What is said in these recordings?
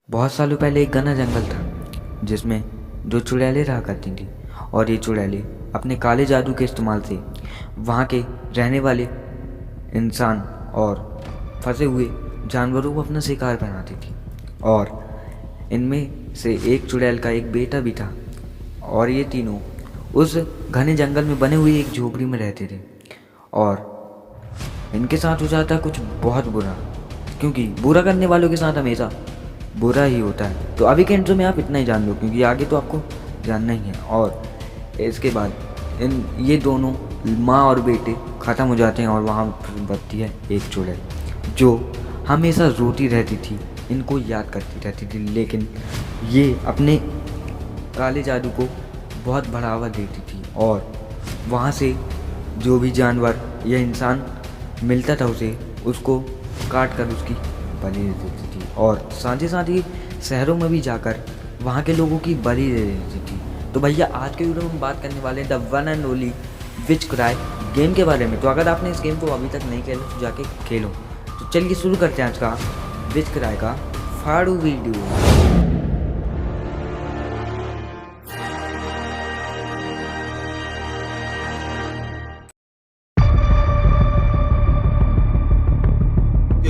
बहुत सालों पहले एक घना जंगल था जिसमें दो चुड़ैलें रहा करती थीं। और ये चुड़ैलें अपने काले जादू के इस्तेमाल से वहाँ के रहने वाले इंसान और फंसे हुए जानवरों को अपना शिकार बनाती थी। और इनमें से एक चुड़ैल का एक बेटा भी था और ये तीनों उस घने जंगल में बने हुए एक झोपड़ी में रहते थे। और इनके साथ हो जाता कुछ बहुत बुरा, क्योंकि बुरा करने वालों के साथ हमेशा बुरा ही होता है। तो अभी के इंट्रो में आप इतना ही जान लो, क्योंकि आगे तो आपको जानना ही है। और इसके बाद ये दोनों माँ और बेटे ख़त्म हो जाते हैं और वहाँ बचती है एक चुड़ैल जो हमेशा रोती रहती थी, इनको याद करती रहती थी, लेकिन ये अपने काले जादू को बहुत बढ़ावा देती थी। और वहाँ से जो भी जानवर या इंसान मिलता था उसको काट कर उसकी बलि दे देती थी। और साथ ही शहरों में भी जाकर वहाँ के लोगों की बलि दे देती थी। तो भैया आज के वीडियो में हम बात करने वाले हैं the one and only which cry game के बारे में। तो अगर आपने इस गेम को अभी तक नहीं खेला तो जाके खेलो। तो चलिए शुरू करते हैं आज का विच क्राई का फाड़ू वीडियो।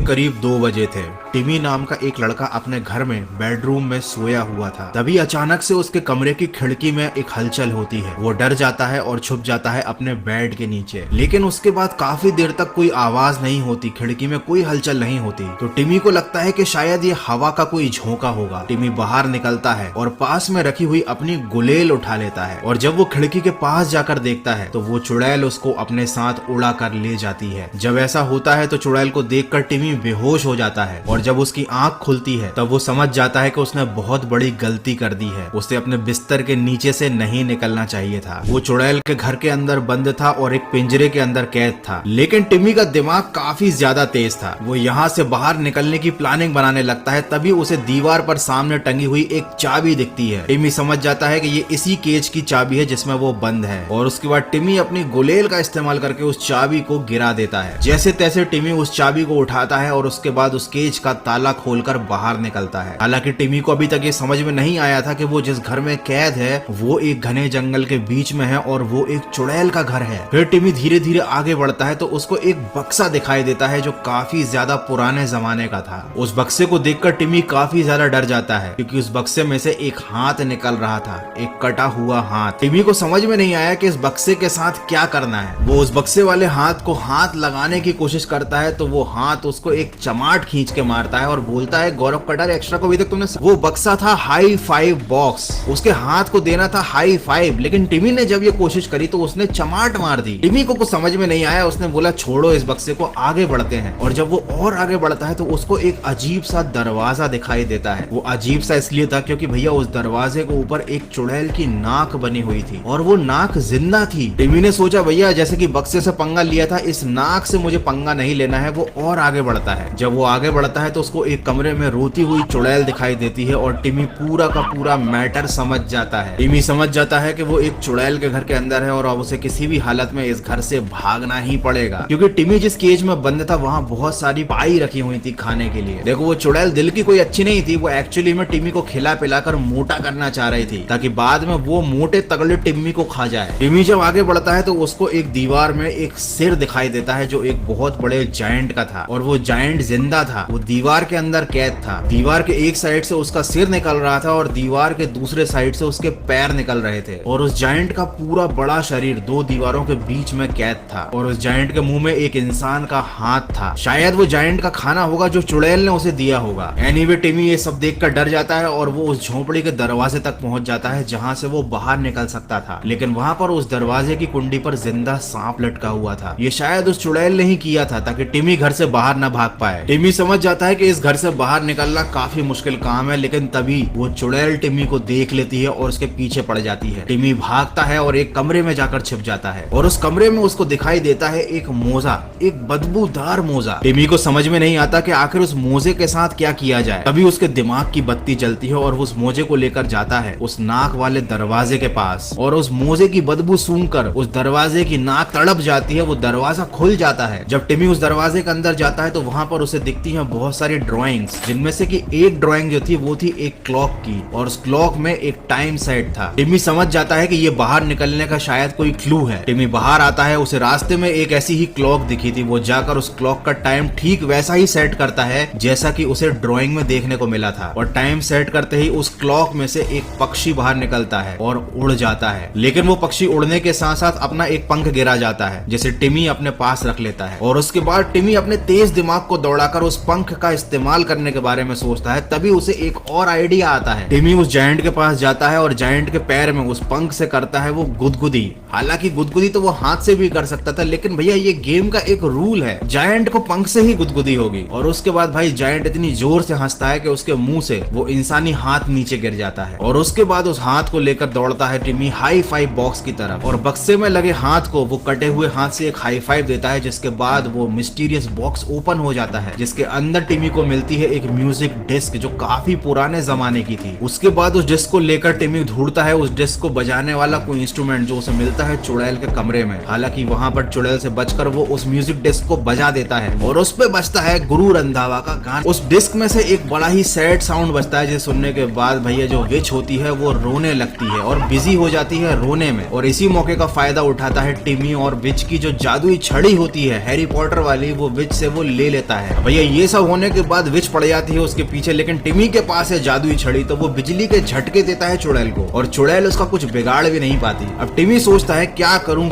करीब 2 बजे थे। टिमी नाम का एक लड़का अपने घर में बेडरूम में सोया हुआ था। तभी अचानक से उसके कमरे की खिड़की में एक हलचल होती है। वो डर जाता है और छुप जाता है अपने बेड के नीचे। लेकिन उसके बाद काफी देर तक कोई आवाज नहीं होती, खिड़की में कोई हलचल नहीं होती। तो टिमी को लगता है कि शायद ये हवा का कोई झोंका होगा। टिमी बाहर निकलता है और पास में रखी हुई अपनी गुलेल उठा लेता है। और जब वो खिड़की के पास जाकर देखता है तो वो चुड़ैल उसको अपने साथ उड़ा कर ले जाती है। जब ऐसा होता है तो चुड़ैल को देखकर टिमी बेहोश हो जाता है। और जब उसकी आंख खुलती है तब वो समझ जाता है कि उसने बहुत बड़ी गलती कर दी है। उसे अपने बिस्तर के नीचे से नहीं निकलना चाहिए था। वो चुड़ैल के घर के अंदर बंद था और एक पिंजरे के अंदर कैद था। लेकिन टिमी का दिमाग काफी ज्यादा तेज था। वो यहाँ से बाहर निकलने की प्लानिंग बनाने लगता है। तभी उसे दीवार पर सामने टंगी हुई एक चाबी दिखती है। टिमी समझ जाता है कि ये इसी केज की चाबी है जिसमें वो बंद है। और उसके बाद टिमी अपनी गुलेल का इस्तेमाल करके उस चाबी को गिरा देता है। जैसे तैसे टिमी उस चाबी को उठाता है और उसके बाद उस केज का ताला खोलकर बाहर निकलता है। हालांकि टिमी को अभी तक ये समझ में नहीं आया था कि वो जिस घर में कैद है वो एक घने जंगल के बीच में है और वो एक चुड़ैल का घर है। फिर टिमी धीरे धीरे आगे बढ़ता है तो उसको एक बक्सा दिखाई देता है जो काफी ज्यादा पुराने जमाने का था। उस बक्से को देखकर टिमी काफी ज्यादा डर जाता है, क्योंकि उस बक्से में से एक हाथ निकल रहा था, एक कटा हुआ हाथ। टिमी को समझ में नहीं आया कि इस बक्से के साथ क्या करना है। वो उस बक्से वाले हाथ को हाथ लगाने की कोशिश करता है तो वो हाथ उसको एक चमाट खींच के मारता है और बोलता है, गौरव कटार एक्स्ट्रा को अभी तक तुमने वो बक्सा था हाई फाइव बॉक्स, उसके हाथ को देना था हाई फाइव। लेकिन टिमी ने जब ये कोशिश करी तो उसने चमाट मार दी। टिमी को कुछ समझ में नहीं आया। उसने बोला छोड़ो इस बक्से को, आगे बढ़ते हैं। और जब वो और आगे बढ़ता है तो उसको एक अजीब सा दरवाजा दिखाई देता है। वो अजीब सा इसलिए था क्योंकि भैया उस दरवाजे के ऊपर एक चुड़ैल की नाक बनी हुई थी और वो नाक जिंदा थी। टिमी ने सोचा भैया जैसे कि बक्से से पंगा लिया था, इस नाक से मुझे पंगा नहीं लेना है। वो और आगे बढ़ता है। जब वो आगे बढ़ता है तो उसको एक कमरे में रोती हुई चुड़ैल दिखाई देती है और टिमी पूरा का पूरा मैटर समझ जाता है। टिमी समझ जाता है कि वो एक चुड़ैल के घर के अंदर है और अब उसे किसी भी हालत में इस घर से भागना ही पड़ेगा, क्योंकि टिमी जिस केज में बंद था वहाँ बहुत सारी पाई रखी हुई थी खाने के लिए। देखो वो चुड़ैल दिल की कोई अच्छी नहीं थी। वो एक्चुअली में टिमी को खिला पिलाकर मोटा करना चाह रही थी ताकि बाद में वो मोटे तगड़े टिम्मी को खा जाए। टिमी जब आगे बढ़ता है तो उसको एक दीवार में एक सिर दिखाई देता है जो एक बहुत बड़े जायंट का था और वो जायंट जिंदा था। वो दीवार के अंदर कैद था। दीवार के एक साइड से उसका सिर निकल रहा था और दीवार के दूसरे साइड से उसके पैर निकल रहे थे। और उस जायंट का पूरा बड़ा शरीर दो दीवारों के बीच में कैद था और उस जायंट के मुंह में एक इंसान का हाथ था। शायद वो जायंट का खाना होगा जो चुड़ैल ने उसे दिया होगा। एनीवे टिमी ये सब देखकर डर जाता है और वो उस झोपड़ी के दरवाजे तक पहुंच जाता है जहां से वो बाहर निकल सकता था। लेकिन वहां पर उस दरवाजे की कुंडी पर जिंदा सांप लटका हुआ था। ये शायद उस चुड़ैल ने ही किया था ताकि टिमी घर से बाहर न भाग पाए। टिमी समझ जाता है कि इस घर से बाहर निकलना काफी मुश्किल काम है। लेकिन तभी वो चुड़ैल टिमी को देख लेती है और उसके पीछे पड़ जाती है। टिमी भागता है और एक कमरे में जाकर छिप जाता है और उस कमरे में उसको दिखाई देता है एक मोजा, एक बदबूदार मोजा। टिमी को समझ में नहीं आता कि आखिर उस मोजे के साथ क्या किया जाए। तभी उसके दिमाग की बत्ती जलती है और वो उस मोजे को लेकर जाता है उस नाक वाले दरवाजे के पास और उस मोजे की बदबू सूंघकर उस दरवाजे की नाक तड़प जाती है। वो दरवाजा खुल जाता है। जब टिमी उस दरवाजे के अंदर जाता है तो वहाँ पर उसे दिखती हैं बहुत सारी ड्राइंग्स, जिनमें से कि एक ड्राइंग जो थी वो थी एक क्लॉक की, और उस क्लॉक में एक टाइम सेट था। टिमी समझ जाता है कि ये बाहर निकलने का शायद कोई क्लू है। टिमी बाहर आता है, उसे रास्ते में एक ऐसी ही क्लॉक दिखी थी। वो जाकर उस क्लॉक का टाइम ठीक वैसा ही सेट करता है जैसा कि उसे ड्राइंग में देखने को मिला था, और टाइम सेट करते ही उस क्लॉक में से एक पक्षी बाहर निकलता है और उड़ जाता है। लेकिन वो पक्षी उड़ने के साथ साथ अपना एक पंख गिरा जाता है, जिसे टिमी अपने पास रख लेता है। और उसके बाद टिमी अपने तेज दिमाग को दौड़ाकर उस पंख का इस्तेमाल करने के बारे में सोचता है। तभी उसे एक और आइडिया आता है। टिमी उस जायंट के पास जाता है और जायंट के पैर में उस पंख से करता है वो गुदगुदी। हालांकि गुदगुदी तो वो हाथ से भी कर सकता था, लेकिन भैया ये गेम का एक रूल है, जायंट को पंख से ही गुदगुदी होगी। और उसके बाद भाई जायंट इतनी जोर से हंसता है कि उसके मुंह से वो इंसानी हाथ नीचे गिर जाता है। और उसके बाद उस हाथ को लेकर दौड़ता है टिमी हाई फाइव बॉक्स की तरफ, और बक्से में लगे हाथ को वो कटे हुए हाथ से एक हाई फाइव देता है, जिसके बाद वो मिस्टीरियस बॉक्स ओपन हो जाता है, जिसके अंदर टिमी को मिलती है एक म्यूजिक डिस्क जो काफी पुराने जमाने की थी। उसके बाद उस डिस्क को लेकर टिमी ढूंढता है उस डिस्क को बजाने वाला कोई इंस्ट्रूमेंट, जो उसे मिलता है चुड़ैल के कमरे में। हालांकि वहां पर चुड़ैल से बचकर वो उस म्यूजिक डिस्क को बजा देता है, और उस पे बजता है गुरु रंधावा का गाना। उस डिस्क में से एक बड़ा ही सैड साउंड बजता है, जिसे सुनने के बाद भैया जो विच होती है वो रोने लगती है और बिजी हो जाती है रोने में। और इसी मौके का फायदा उठाता है टिमी, और विच की जो जादुई छड़ी होती है हैरी पॉटर वाली, वो विच से वो ले लेता है। भैया ये सब होने के बाद विच पड़ जाती है उसके पीछे, लेकिन टिमी के पास है जादुई छड़ी, तो वो बिजली के झटके देता है चुड़ैल को, और चुड़ैल उसका कुछ बिगाड़ भी नहीं पाती। अब टिमी सोचता है क्या करूं,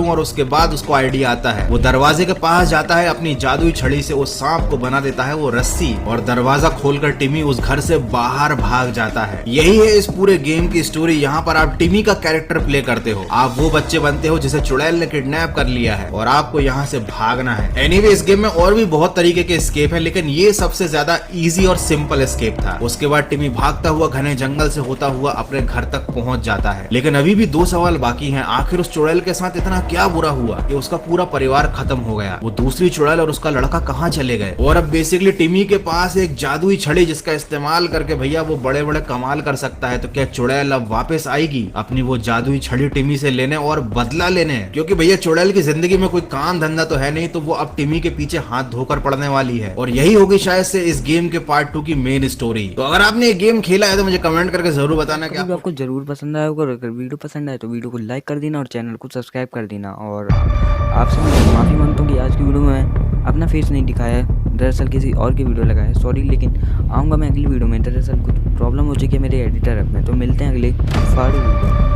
और उसके बाद उसको आइडिया आता है। वो दरवाजे के पास जाता है, अपनी जादुई छड़ी से उस सांप को बना देता है वो रस्सी, और दरवाजा खोलकर टिमी उस घर से बाहर भाग जाता है। यही है इस पूरे गेम की स्टोरी। यहाँ पर आप टिमी का कैरेक्टर प्ले करते हो, आप वो बच्चे बनते हो जिसे चुड़ैल ने किडनैप कर लिया है, और आपको यहाँ से भागना है। एनीवे इस गेम में और भी बहुत तरीके के एस्केप है, लेकिन ये सबसे ज्यादा इजी और सिंपल एस्केप था। उसके बाद टिमी भागता हुआ घने जंगल से होता हुआ अपने घर तक पहुंच जाता है। लेकिन अभी भी 2 सवाल बाकी हैं। आखिर उस चुड़ैल के साथ इतना क्या बुरा हुआ कि उसका पूरा परिवार खत्म हो गया? वो दूसरी चुड़ैल और उसका लड़का कहाँ चले गए? और अब बेसिकली टिमी के पास एक जादुई छड़ी जिसका इस्तेमाल करके भैया वो बड़े बड़े कमाल कर सकता है। तो क्या चुड़ैल अब वापस आएगी अपनी वो जादुई छड़ी टिमी से लेने और बदला लेने? क्योंकि भैया चुड़ैल की जिंदगी में कोई काम धंधा तो है नहीं, तो वो अब टिमी के पीछे हाथ धोकर पड़ने वाली है। और यही होगी शायद से इस गेम के पार्ट 2 की मेन स्टोरी। तो अगर आपने ये गेम खेला है तो मुझे कमेंट करके जरूर बताना कि आपको जरूर पसंद आया होगा। अगर वीडियो पसंद आए तो वीडियो को लाइक कर देना और चैनल को सब्सक्राइब कर देना। और आपसे मैं माफ़ी मांगता हूँ कि आज की वीडियो में अपना फेस नहीं दिखाया है, दरअसल किसी और की वीडियो लगाया, सॉरी। लेकिन आऊँगा मैं अगली वीडियो में, दरअसल कुछ प्रॉब्लम हो चुकी है मेरे एडिटर ऐप में। तो मिलते हैं अगले फाड़ू वीडियो में।